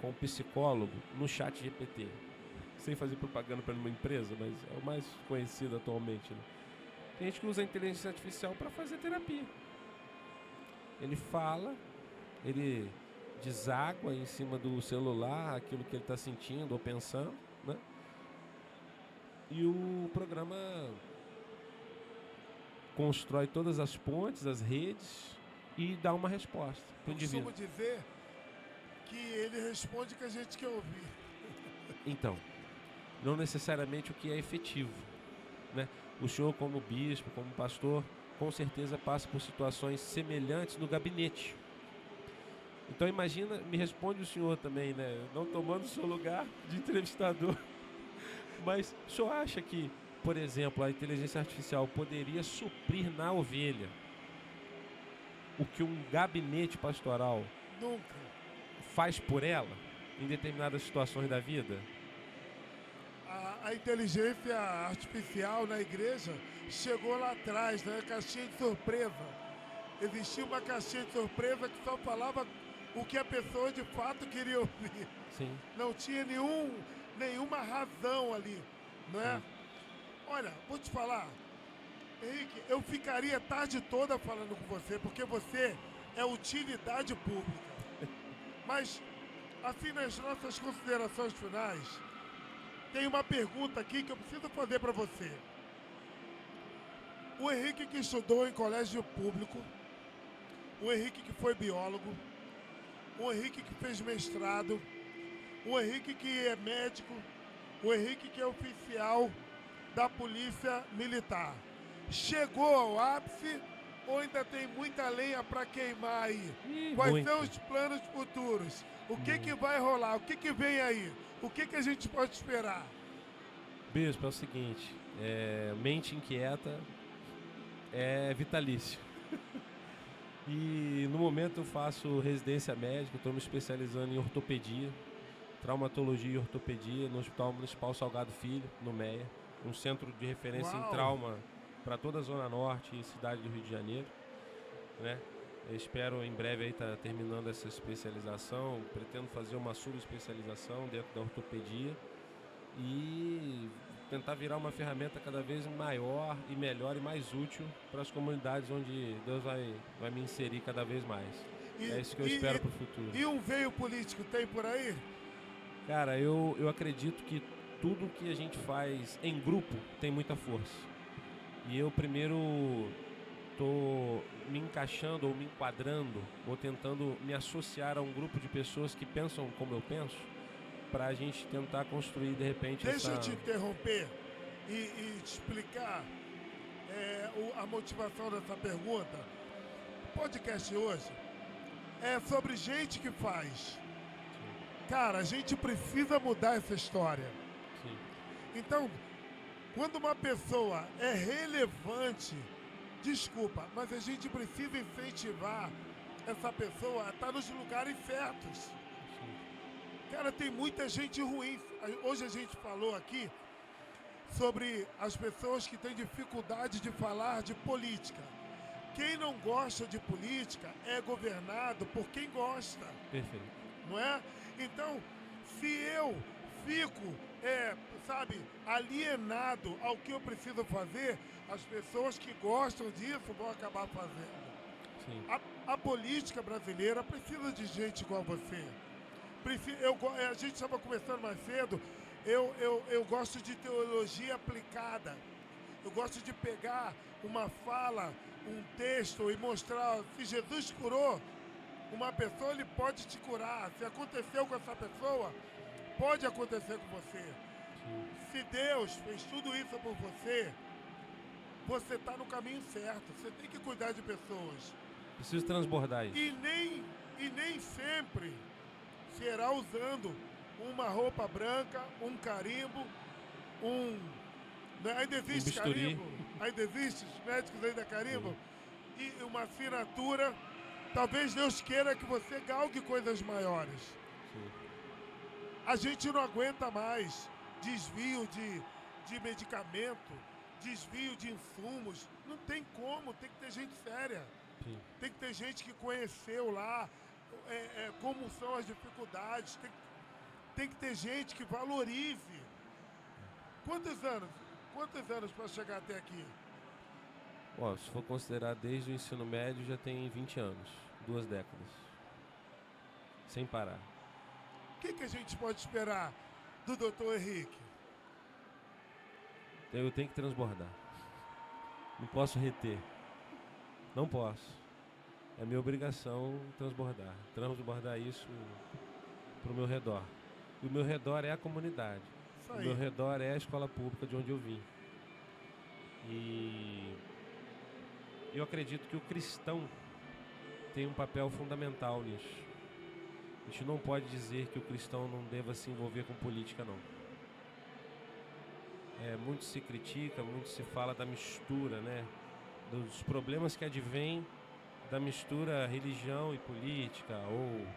com psicólogo no chat GPT? sem fazer propaganda para uma empresa, mas é o mais conhecido atualmente, né? Tem gente que usa a inteligência artificial para fazer terapia. Ele fala, ele deságua em cima do celular aquilo que ele está sentindo ou pensando, né? E o programa constrói todas as pontes, as redes e dá uma resposta para o indivíduo. Eu costumo dizer que ele responde o que a gente quer ouvir. Então, não necessariamente o que é efetivo, né? O senhor, como bispo, como pastor, com certeza passa por situações semelhantes no gabinete. Então imagina, me responde o senhor também, né? Não tomando o seu lugar de entrevistador. Mas o senhor acha que, por exemplo, a inteligência artificial poderia suprir na ovelha o que um gabinete pastoral Nunca. faz por ela em determinadas situações da vida? A inteligência artificial na igreja chegou lá atrás, né? Caixinha de surpresa. Existia uma caixinha de surpresa que só falava o que a pessoa de fato queria ouvir. Sim. Não tinha nenhuma razão ali, não é? Sim. Olha, vou te falar, Henrique, eu ficaria a tarde toda falando com você, porque você é utilidade pública. Mas, assim, nas nossas considerações finais, tem uma pergunta aqui que eu preciso fazer para você. O Henrique que estudou em colégio público, o Henrique que foi biólogo, o Henrique que fez mestrado, o Henrique que é médico, o Henrique que é oficial da Polícia Militar. Chegou ao ápice ou ainda tem muita lenha para queimar aí? Quais são os planos futuros? O que vai rolar? O que vem aí? O que a gente pode esperar? Bispo, é o seguinte, mente inquieta é vitalício. E no momento eu faço residência médica, estou me especializando em ortopedia, traumatologia e ortopedia no Hospital Municipal Salgado Filho, no MEA, um centro de referência em trauma para toda a Zona Norte e cidade do Rio de Janeiro, né? Eu espero em breve estar terminando essa especialização, pretendo fazer uma subespecialização dentro da ortopedia e tentar virar uma ferramenta cada vez maior e melhor e mais útil para as comunidades onde Deus vai me inserir cada vez mais. É isso que eu espero para o futuro. E um veio político tem por aí? Cara, eu acredito que tudo que a gente faz em grupo tem muita força. E eu primeiro estou me encaixando ou me enquadrando ou tentando me associar a um grupo de pessoas que pensam como eu penso, para a gente tentar construir de repente Deixa eu te interromper e te explicar a motivação dessa pergunta. O podcast hoje é sobre gente que faz. Sim. Cara, a gente precisa mudar essa história. Sim. Então, quando uma pessoa é relevante, desculpa, mas a gente precisa incentivar essa pessoa a estar nos lugares certos. Sim. Cara, tem muita gente ruim. Hoje a gente falou aqui sobre as pessoas que têm dificuldade de falar de política. Quem não gosta de política é governado por quem gosta. Perfeito. Não é? Então, se eu fico, alienado ao que eu preciso fazer, as pessoas que gostam disso vão acabar fazendo. Sim. A política brasileira precisa de gente igual você. A gente estava conversando mais cedo, eu gosto de teologia aplicada. Eu gosto de pegar uma fala, um texto e mostrar, se Jesus curou uma pessoa, ele pode te curar. Se aconteceu com essa pessoa, pode acontecer com você. Sim. Se Deus fez tudo isso por você, você está no caminho certo. Você tem que cuidar de pessoas. Preciso transbordar isso. E nem sempre será usando uma roupa branca, um carimbo, ainda existe carimbo? Ainda existe? Os médicos ainda carimbam? E uma assinatura. Talvez Deus queira que você galgue coisas maiores. Sim. A gente não aguenta mais desvio de medicamento, desvio de insumos. Não tem como, tem que ter gente séria. Sim. Tem que ter gente que conheceu lá como são as dificuldades. Tem que ter gente que valorize Quantos anos? Quantos anos para chegar até aqui? Ó, se for considerar desde o ensino médio, já tem 20 anos, 2 décadas. Sem parar. O que a gente pode esperar do Dr. Henrique? Eu tenho que transbordar. Não posso reter. Não posso. É minha obrigação transbordar. Transbordar isso pro meu redor. E o meu redor é a comunidade. O meu redor é a escola pública de onde eu vim. E eu acredito que o cristão tem um papel fundamental nisso. A gente não pode dizer que o cristão não deva se envolver com política, não. Muito se critica, muito se fala da mistura, né? Dos problemas que advêm da mistura religião e política, ou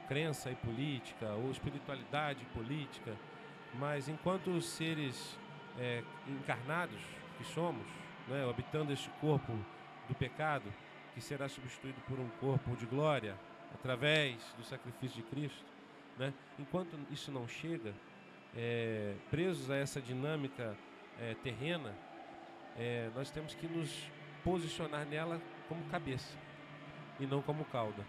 crença e política, ou espiritualidade e política. Mas enquanto seres encarnados que somos, né, habitando este corpo do pecado, que será substituído por um corpo de glória, através do sacrifício de Cristo, né? Enquanto isso não chega, presos a essa dinâmica terrena, nós temos que nos posicionar nela como cabeça e não como cauda.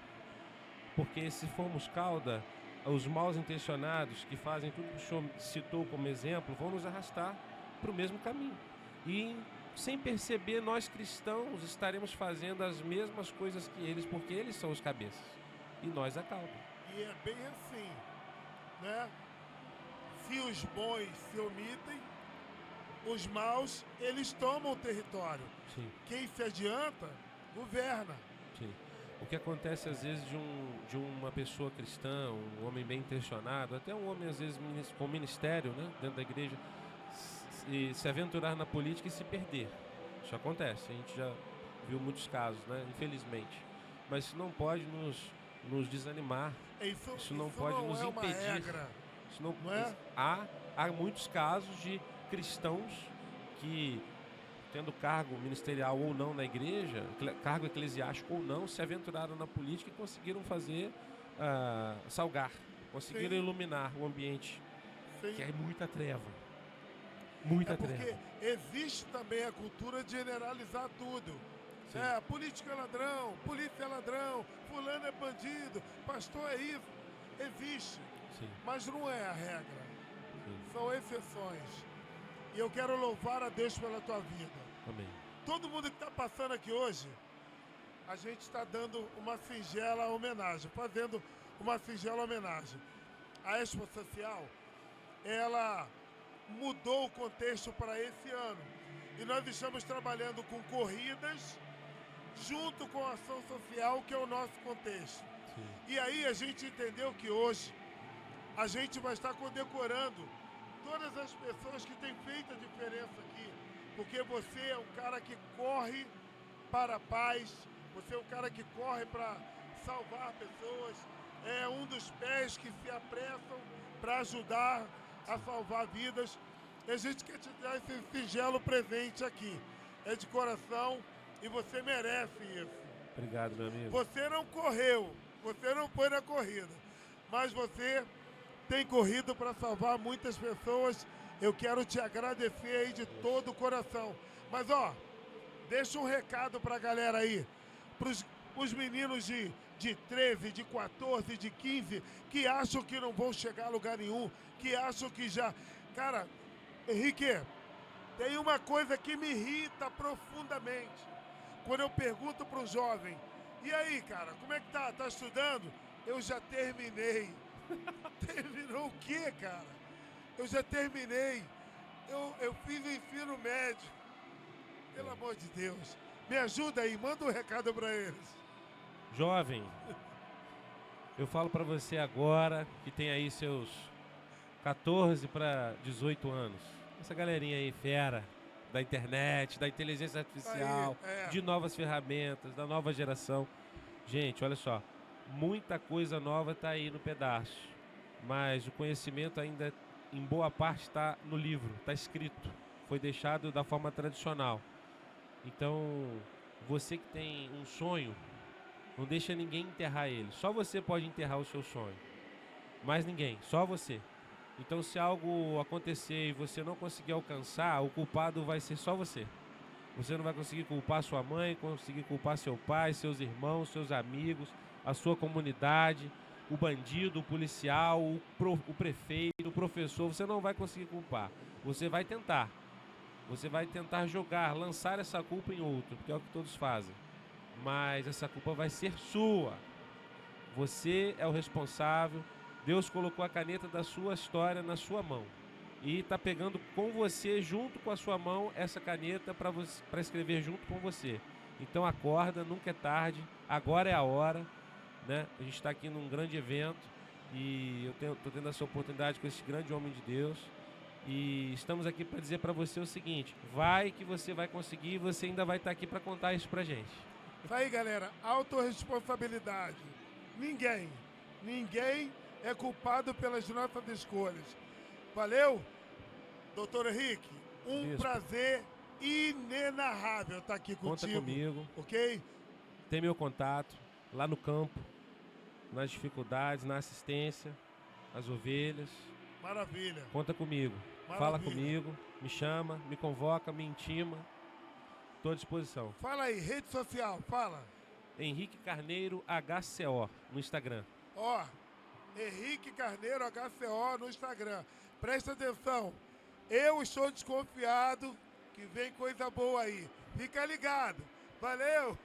Porque se formos cauda, os mal intencionados que fazem tudo que o senhor citou como exemplo vão nos arrastar para o mesmo caminho. E sem perceber, nós cristãos estaremos fazendo as mesmas coisas que eles, porque eles são os cabeças e nós a cauda. E é bem assim, né? Se os bons se omitem, os maus, eles tomam o território. Sim. Quem se adianta, governa. Sim. O que acontece às vezes de uma pessoa cristã, um homem bem intencionado, até um homem às vezes com ministério, né, dentro da igreja, se aventurar na política e se perder. Isso acontece, a gente já viu muitos casos, né, infelizmente. Mas isso não pode nos desanimar. Isso não pode nos impedir. Isso não é? Há muitos casos de cristãos que, tendo cargo ministerial ou não na igreja, cargo eclesiástico ou não, se aventuraram na política e conseguiram fazer salgar, conseguiram Sim. iluminar o ambiente, Sim. que é muita treva. Muita treva. Porque existe também a cultura de generalizar tudo. Sim. Político é ladrão, polícia é ladrão, fulano é bandido, pastor é isso. Existe, Sim. mas não é a regra. Sim. São exceções. E eu quero louvar a Deus pela tua vida. Amém. Todo mundo que está passando aqui hoje, a gente está dando uma singela homenagem, fazendo uma singela homenagem. A Expo Social, ela mudou o contexto para esse ano. E nós estamos trabalhando com corridas, junto com a ação social, que é o nosso contexto. Sim. E aí a gente entendeu que hoje a gente vai estar condecorando todas as pessoas que têm feito a diferença aqui. Porque você é um cara que corre para a paz, você é um cara que corre para salvar pessoas, é um dos pés que se apressam para ajudar a salvar vidas. E a gente quer te dar esse singelo presente aqui. É de coração e você merece isso. Obrigado, meu amigo. Você não correu, você não foi na corrida, mas você tem corrido para salvar muitas pessoas. Eu quero te agradecer aí de todo o coração. Mas deixa um recado para a galera aí, para os meninos de 13, de 14, de 15, que acham que não vão chegar a lugar nenhum, que acham que já... Cara, Henrique, tem uma coisa que me irrita profundamente. Quando eu pergunto para um jovem, e aí, cara, como é que tá? Tá estudando? Eu já terminei. Terminou o quê, cara? Eu já terminei. Eu fiz o ensino médio. Pelo amor de Deus. Me ajuda aí, manda um recado para eles. Jovem, eu falo para você agora que tem aí seus 14 para 18 anos. Essa galerinha aí, fera, da internet, da inteligência artificial, de novas ferramentas, da nova geração. Gente, olha só, muita coisa nova está aí no pedaço, mas o conhecimento ainda, em boa parte, está no livro, está escrito, foi deixado da forma tradicional. Então, você que tem um sonho, não deixa ninguém enterrar ele. Só você pode enterrar o seu sonho. Mais ninguém, só você. Então, se algo acontecer e você não conseguir alcançar, o culpado vai ser só você. Você não vai conseguir culpar sua mãe, conseguir culpar seu pai, seus irmãos, seus amigos, a sua comunidade, o bandido, o policial, o prefeito, o professor. Você não vai conseguir culpar. Você vai tentar. Você vai tentar jogar, lançar essa culpa em outro, porque é o que todos fazem. Mas essa culpa vai ser sua. Você é o responsável. Deus colocou a caneta da sua história na sua mão. E está pegando com você, junto com a sua mão, essa caneta para escrever junto com você. Então acorda, nunca é tarde, agora é a hora, né? A gente está aqui num grande evento e eu estou tendo essa oportunidade com esse grande homem de Deus. E estamos aqui para dizer para você o seguinte: vai que você vai conseguir e você ainda vai estar aqui para contar isso para gente. Isso aí, galera, autorresponsabilidade. Ninguém é culpado pelas nossas escolhas. Valeu? Doutor Henrique, um prazer inenarrável estar aqui contigo. Conta comigo. Ok? Tem meu contato lá no campo, nas dificuldades, na assistência, as ovelhas. Maravilha. Conta comigo. Maravilha. Fala comigo, me chama, me convoca, me intima. Estou à disposição. Fala aí, rede social, fala. Henrique Carneiro HCO no Instagram. Ó, Henrique Carneiro HCO no Instagram. Presta atenção, eu estou desconfiado que vem coisa boa aí. Fica ligado. Valeu!